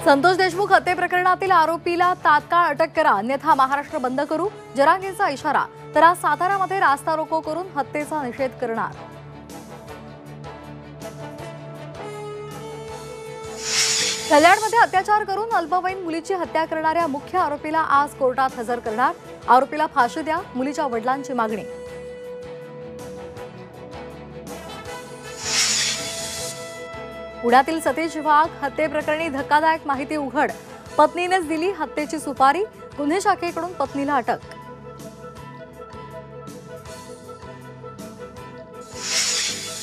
संतोष देशमुख हत्ये प्रकरणातील आरोपीला तात्काळ अटक करा, अन्यथा महाराष्ट्र बंद करू, जरांगेचा इशारा। तर आज सातारामध्ये रास्ता रोको करून हत्येचा निषेध करणार। कल्याणमध्ये अत्याचार करून अल्पवयीन मुलीची हत्या करणाऱ्या मुख्य आरोपीला आज कोर्टात हजर करणार। आरोपीला फाशी द्या, मुलीच्या वडिलांची मागणी। पुण्यातील सतीश वाघ हत्येप्रकरणी धक्कादायक माहिती उघड, पत्नीनेच दिली हत्येची सुपारी, गुन्हे शाखेकडून पत्नीला अटक।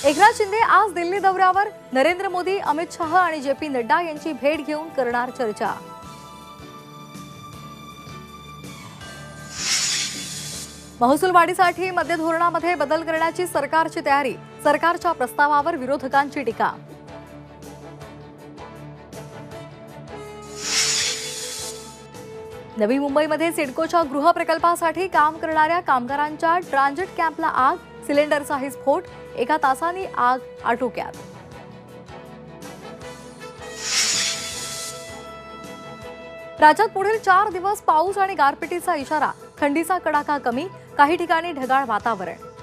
एकनाथ शिंदे आज दिल्ली दौऱ्यावर, नरेंद्र मोदी, अमित शाह आणि जे.पी. नड्डा यांची भेट घेऊन करणार चर्चा। महसूल वाढीसाठी मद्य धोरणामध्ये बदल करण्याची सरकारची तयारी, सरकारच्या प्रस्तावावर विरोधकांची टीका। नवी मुंबईमध्ये सिडकोच्या गृह प्रकल्पासाठी काम करणाऱ्या कामगारांच्या ट्रान्झिट कॅम्पला आग, सिलेंडरचाही स्फोट, एका तासाने आग आटोक्यात। राज्यात पुढील 4 दिवस पाऊस आणि गारपिटीचा इशारा, थंडीचा कडाका कमी, काही ठिकाणी ढगाळ वातावरण।